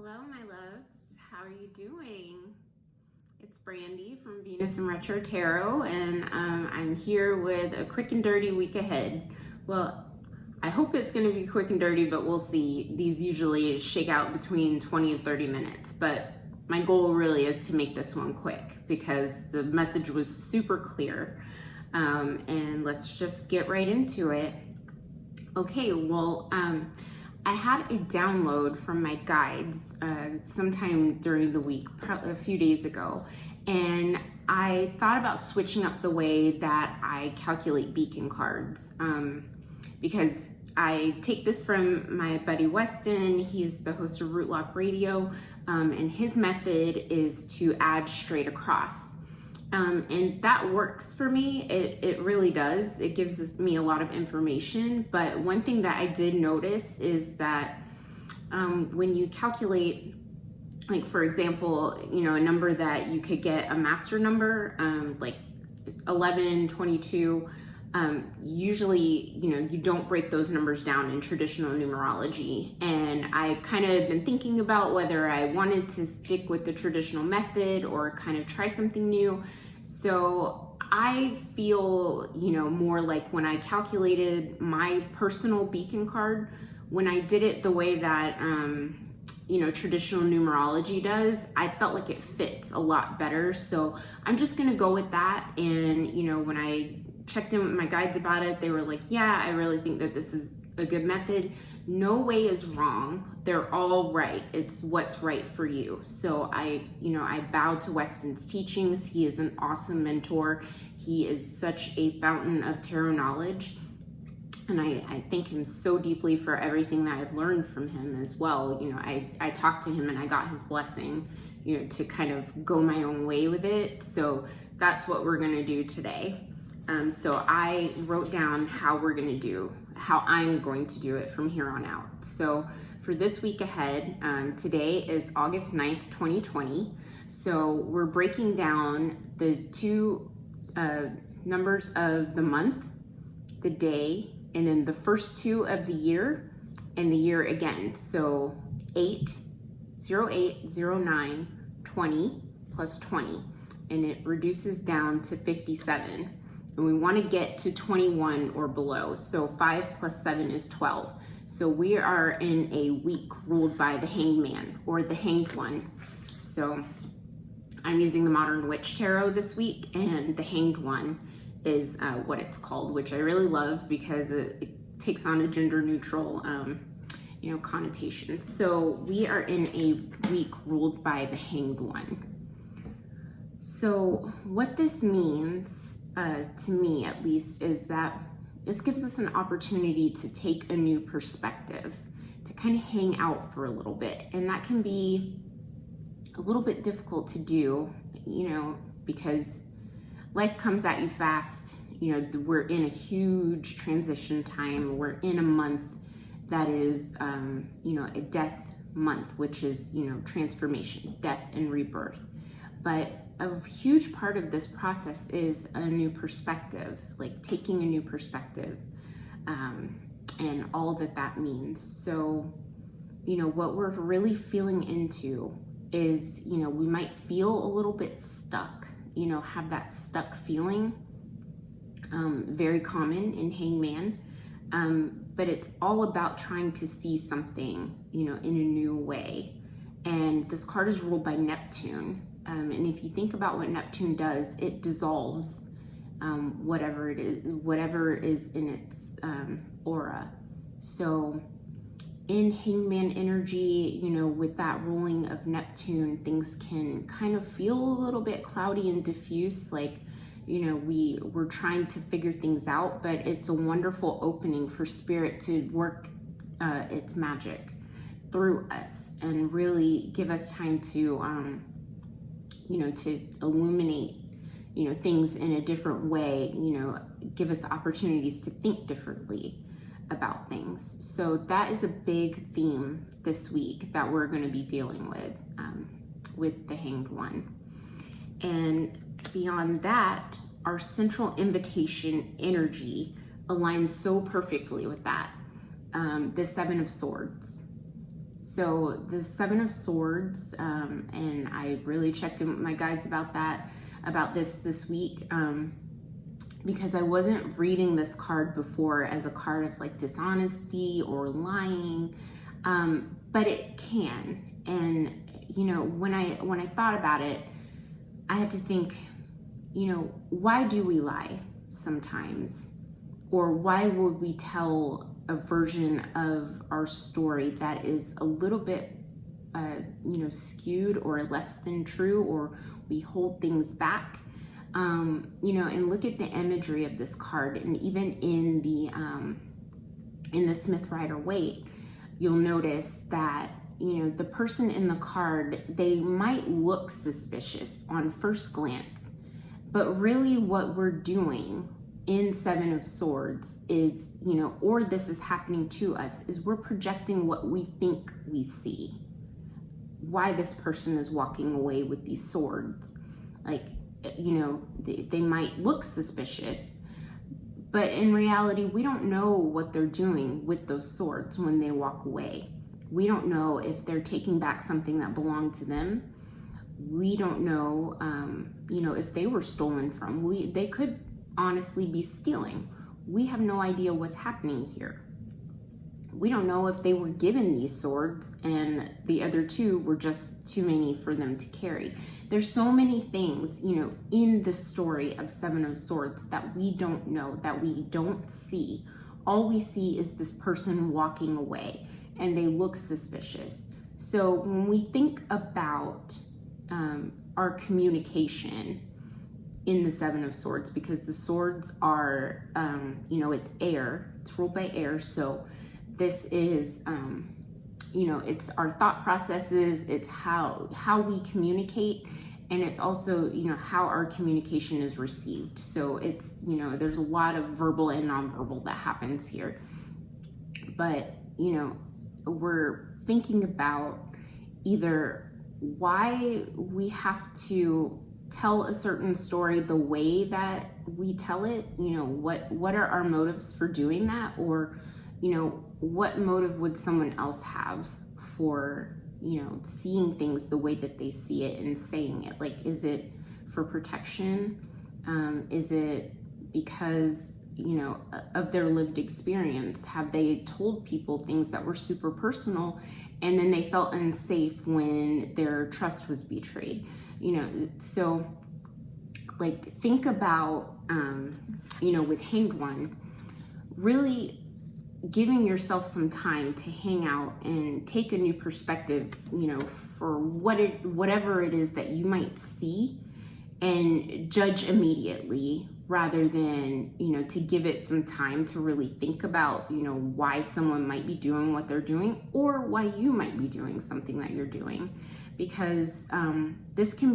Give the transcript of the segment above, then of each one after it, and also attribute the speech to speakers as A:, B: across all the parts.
A: Hello, my loves. How are you doing? It's Brandy from Venus and Retro Tarot, and I'm here with a quick and dirty week ahead. Well, I hope it's going to be quick and dirty, but we'll see. These usually shake out between 20 and 30 minutes, but my goal really is to make this one quick because the message was super clear. And let's just get right into it. Okay, well, I had a download from my guides sometime during the week, a few days ago, and I thought about switching up the way that I calculate beacon cards because I take this from my buddy Weston. He's the host of Rootlock Radio, and his method is to add straight across. And that works for me. It really does. It gives me a lot of information. But one thing that I did notice is that when you calculate, like for example, a number that you could get a master number, like 11, 22, usually, you don't break those numbers down in traditional numerology. And I kind of been thinking about whether I wanted to stick with the traditional method or kind of try something new. So I feel, more like when I calculated my personal beacon card, when I did it the way that, traditional numerology does, I felt like it fits a lot better. So I'm just going to go with that. And, when I checked in with my guides about it, they were like, yeah, I really think that this is a good method. No way is wrong. They're all right. It's what's right for you. So I bow to Weston's teachings. He is an awesome mentor. He is such a fountain of tarot knowledge. And I thank him so deeply for everything that I've learned from him as well. I talked to him and I got his blessing, to kind of go my own way with it. So that's what we're going to do today. So I wrote down how I'm going to do it from here on out. So for this week ahead, today is August 9th, 2020. So we're breaking down the two numbers of the month, the day, and then the first two of the year and the year again. So 8, 08, 09, 20 plus 20, and it reduces down to 57. And we want to get to 21 or below. So 5 plus 7 is 12. So we are in a week ruled by the Hanged Man or the Hanged One. So I'm using the Modern Witch Tarot this week, and the Hanged One is what it's called, which I really love because it takes on a gender neutral connotation. So we are in a week ruled by the Hanged One. So what this means, to me at least, is that this gives us an opportunity to take a new perspective, to kind of hang out for a little bit. And that can be a little bit difficult to do, because life comes at you fast. We're in a huge transition time. We're in a month that is, a death month, which is, transformation, death and rebirth. But a huge part of this process is a new perspective, like taking a new perspective, and all that means. So, what we're really feeling into is, we might feel a little bit stuck, have that stuck feeling, very common in Hangman, but it's all about trying to see something, in a new way. And this card is ruled by Neptune. And if you think about what Neptune does, it dissolves whatever is in its aura. So in Hangman energy, with that ruling of Neptune, things can kind of feel a little bit cloudy and diffuse, like, we're trying to figure things out, but it's a wonderful opening for spirit to work its magic through us and really give us time to to illuminate, things in a different way, give us opportunities to think differently about things. So that is a big theme this week that we're going to be dealing with the Hanged One. And beyond that, our central invitation energy aligns so perfectly with that. The Seven of Swords. So the Seven of Swords, and I really checked in with my guides about this week, because I wasn't reading this card before as a card of like dishonesty or lying, but it can. And when I thought about it, I had to think, why do we lie sometimes? Or why would we tell a version of our story that is a little bit, skewed or less than true, or we hold things back? And look at the imagery of this card, and even in the Smith Rider-Waite, you'll notice that the person in the card, they might look suspicious on first glance, but really what we're doing in Seven of Swords is, or this is happening to us, is we're projecting what we think we see. Why this person is walking away with these swords. Like, they might look suspicious, but in reality, we don't know what they're doing with those swords when they walk away. We don't know if they're taking back something that belonged to them. We don't know, if they were stolen from. They could honestly be stealing. We have no idea what's happening here. We don't know if they were given these swords and the other two were just too many for them to carry. There's so many things, in the story of Seven of Swords that we don't know, that we don't see. All we see is this person walking away and they look suspicious. So when we think about our communication in the Seven of Swords, because the swords are, it's air, it's ruled by air. So this is, it's our thought processes, it's how we communicate, and it's also, how our communication is received. So it's, there's a lot of verbal and nonverbal that happens here. But, we're thinking about either why we have to tell a certain story the way that we tell it, what are our motives for doing that, or what motive would someone else have for seeing things the way that they see it and saying it? Like, is it for protection? Is it because of their lived experience? Have they told people things that were super personal and then they felt unsafe when their trust was betrayed? So like, think about, with Hanged One, really giving yourself some time to hang out and take a new perspective, for whatever it is that you might see, and judge immediately rather than, to give it some time to really think about, why someone might be doing what they're doing, or why you might be doing something that you're doing. Because it can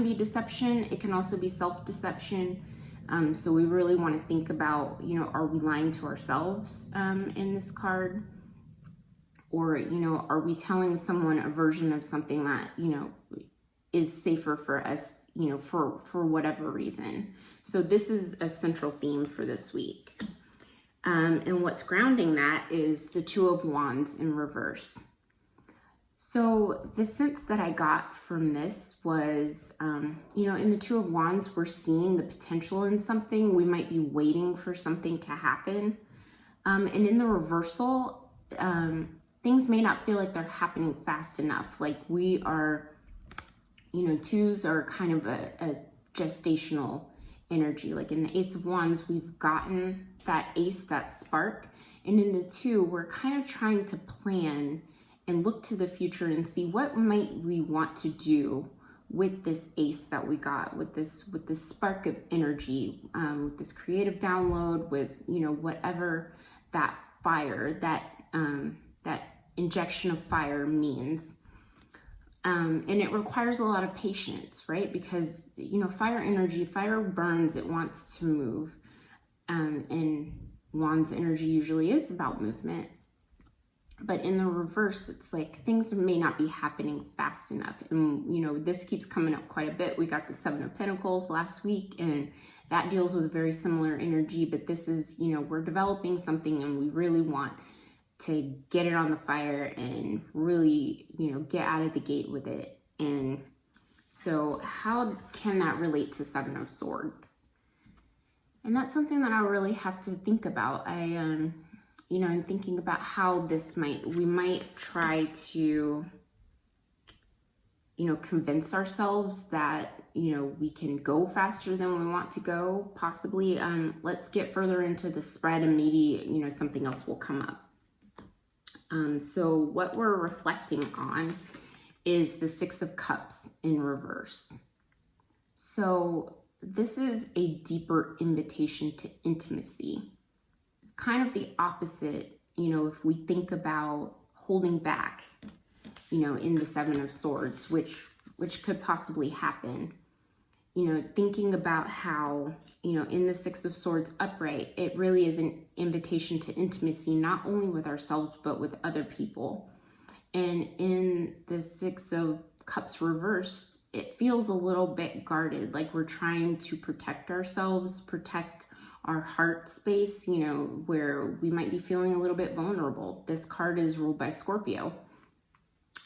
A: be deception. It can also be self-deception. So we really want to think about, are we lying to ourselves in this card? Or, are we telling someone a version of something that, is safer for us, for whatever reason. So this is a central theme for this week. And what's grounding that is the Two of Wands in reverse. So the sense that I got from this was, in the Two of Wands, we're seeing the potential in something. We might be waiting for something to happen. And in the reversal, things may not feel like they're happening fast enough. Like we are, twos are kind of a gestational energy. Like in the Ace of Wands, we've gotten that ace, that spark. And in the two, we're kind of trying to plan and look to the future and see what might we want to do with this ace that we got, with this spark of energy, with this creative download, with whatever that fire, that injection of fire means. And it requires a lot of patience, right? Because fire energy, fire burns, it wants to move, and Wands energy usually is about movement. But in the reverse, it's like things may not be happening fast enough. And, this keeps coming up quite a bit. We got the Seven of Pentacles last week, and that deals with a very similar energy. But this is, we're developing something and we really want to get it on the fire and really, get out of the gate with it. And so how can that relate to Seven of Swords? And that's something that I really have to think about. I'm thinking about how we might try to, convince ourselves that, we can go faster than we want to go, possibly. Let's get further into the spread and maybe, something else will come up. So what we're reflecting on is the Six of Cups in reverse. So this is a deeper invitation to intimacy. It's kind of the opposite, if we think about holding back, in the Seven of Swords, which could possibly happen. Thinking about how, in the Six of Swords upright, it really is an invitation to intimacy, not only with ourselves, but with other people. And in the Six of Cups reversed, it feels a little bit guarded, like we're trying to protect ourselves, protect our heart space, where we might be feeling a little bit vulnerable. This card is ruled by Scorpio.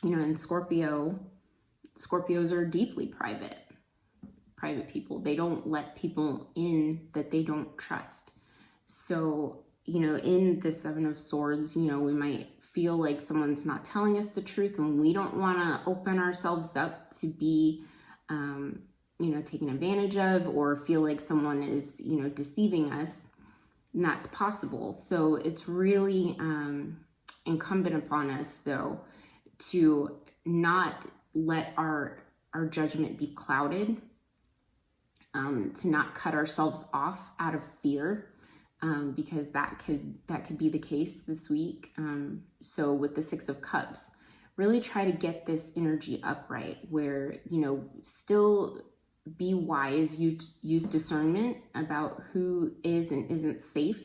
A: And Scorpios are deeply private people. They don't let people in that they don't trust. So, in the Seven of Swords, we might feel like someone's not telling us the truth, and we don't want to open ourselves up to be, taken advantage of, or feel like someone is, deceiving us. And that's possible. So it's really incumbent upon us, though, to not let our judgment be clouded, to not cut ourselves off out of fear, because that could be the case this week. So with the Six of Cups, really try to get this energy upright where, still be wise, use discernment about who is and isn't safe,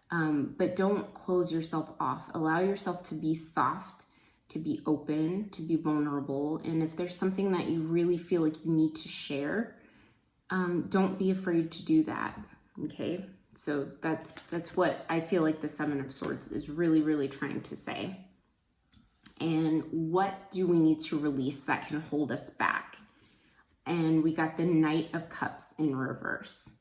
A: but don't close yourself off. Allow yourself to be soft, to be open, to be vulnerable. And if there's something that you really feel like you need to share, don't be afraid to do that. Okay. So that's what I feel like the Seven of Swords is really, really trying to say. And what do we need to release that can hold us back? And we got the Knight of Cups in reverse.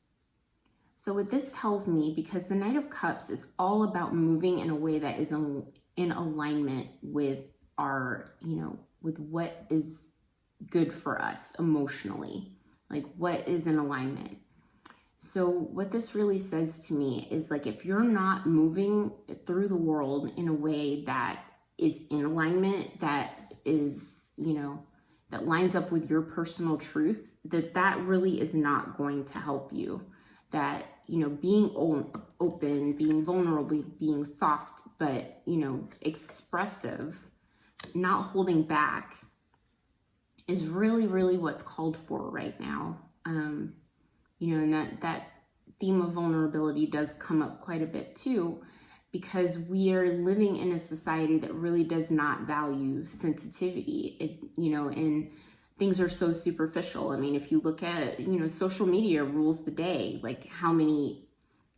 A: So what this tells me, because the Knight of Cups is all about moving in a way that is in alignment with our, with what is good for us emotionally, like what is in alignment. So what this really says to me is, like, if you're not moving through the world in a way that is in alignment, that is, that lines up with your personal truth, that really is not going to help you. That, being open, being vulnerable, being soft, but, expressive, not holding back, is really, really what's called for right now. And that theme of vulnerability does come up quite a bit too, because we are living in a society that really does not value sensitivity. And things are so superficial. I mean, if you look at, social media rules the day. Like, how many,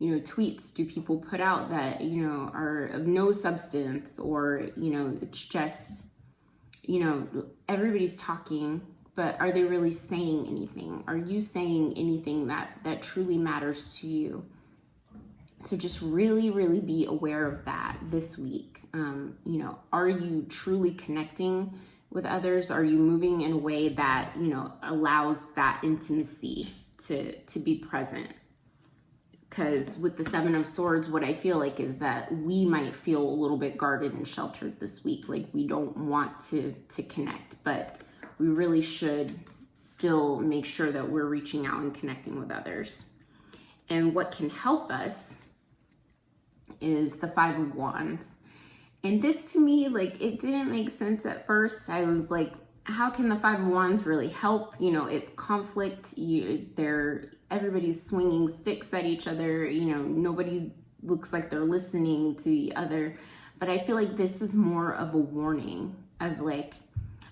A: tweets do people put out that, are of no substance, or, it's just, everybody's talking, but are they really saying anything? Are you saying anything that truly matters to you? So just really, really be aware of that this week. Are you truly connecting with others? Are you moving in a way that, allows that intimacy to be present? Because with the Seven of Swords, what I feel like is that we might feel a little bit guarded and sheltered this week. Like, we don't want to connect, but we really should still make sure that we're reaching out and connecting with others. And what can help us is the Five of Wands. And this, to me, like, it didn't make sense at first. I was like, how can the Five of Wands really help? It's conflict. Everybody's swinging sticks at each other. Nobody looks like they're listening to the other. But I feel like this is more of a warning of, like,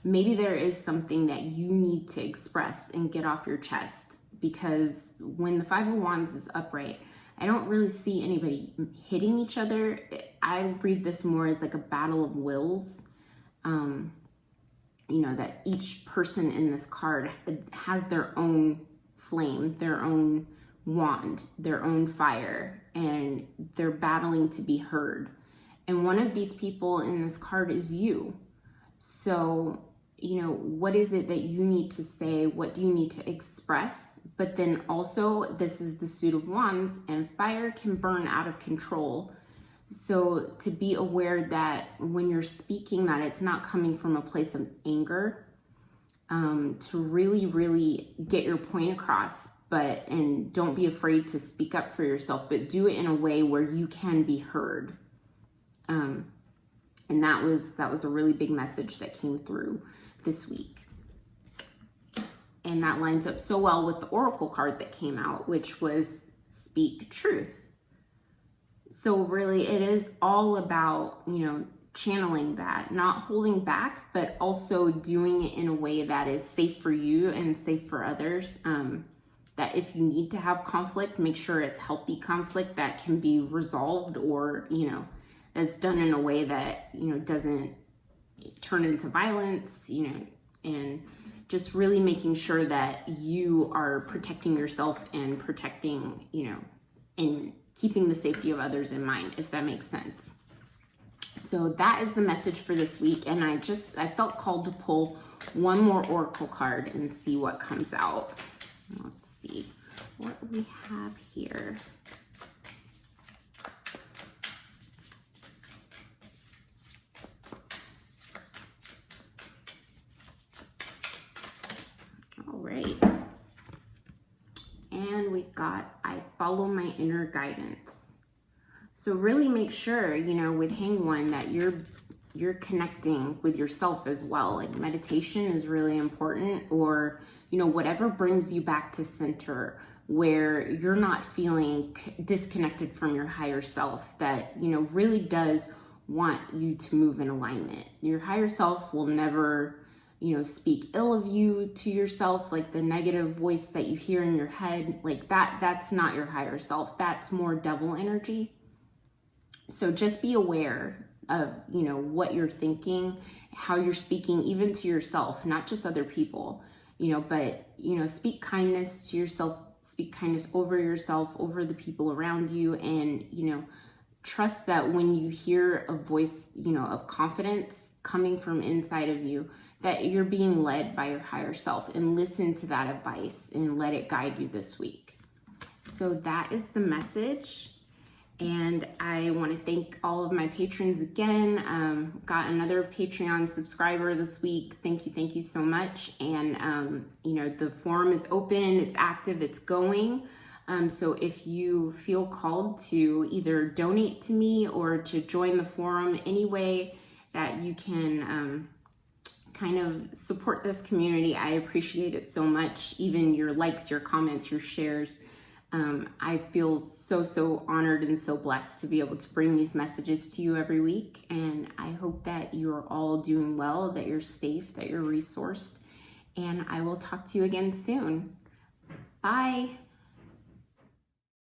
A: maybe there is something that you need to express and get off your chest. Because when the Five of Wands is upright, I don't really see anybody hitting each other. I read this more as like a battle of wills. You know, that each person in this card has their own flame, their own wand, their own fire, and they're battling to be heard. And one of these people in this card is you. So, you know, what is it that you need to say? What do you need to express? But then also, this is the Suit of Wands, and fire can burn out of control. So to be aware that when you're speaking, that it's not coming from a place of anger, to really, really get your point across, and don't be afraid to speak up for yourself, but do it in a way where you can be heard. And that was a really big message that came through this week. And that lines up so well with the Oracle card that came out, which was Speak Truth. So really it is all about, you know, channeling that, not holding back, but also doing it in a way that is safe for you and safe for others. That if you need to have conflict, make sure it's healthy conflict that can be resolved, or, you know, that's done in a way that, you know, doesn't turn into violence, you know, and just really making sure that you are protecting yourself and protecting, you know, and keeping the safety of others in mind, if that makes sense. So that is the message for this week. And I felt called to pull one more Oracle card and see what comes out. Let's see what we have here. All right. And we got, I follow my inner guidance. So really make sure, you know, with Hanged One, that you're connecting with yourself as well. Like meditation is really important, or, you know, whatever brings you back to center, where you're not feeling disconnected from your higher self, that, you know, really does want you to move in alignment. Your higher self will never, you know, speak ill of you to yourself, like the negative voice that you hear in your head, like that's not your higher self. That's more devil energy. So just be aware of, you know, what you're thinking, how you're speaking, even to yourself, not just other people, you know, but, you know, speak kindness to yourself, speak kindness over yourself, over the people around you, and, you know, trust that when you hear a voice, you know, of confidence coming from inside of you, that you're being led by your higher self, and listen to that advice and let it guide you this week. So that is the message. And I want to thank all of my patrons again. Got another Patreon subscriber this week. Thank you so much. And, you know, the forum is open, it's active, it's going. So if you feel called to either donate to me or to join the forum, any way that you can kind of support this community, I appreciate it so much. Even your likes, your comments, your shares. I feel so honored and so blessed to be able to bring these messages to you every week. And I hope that you're all doing well, that you're safe, that you're resourced. And I will talk to you again soon. Bye.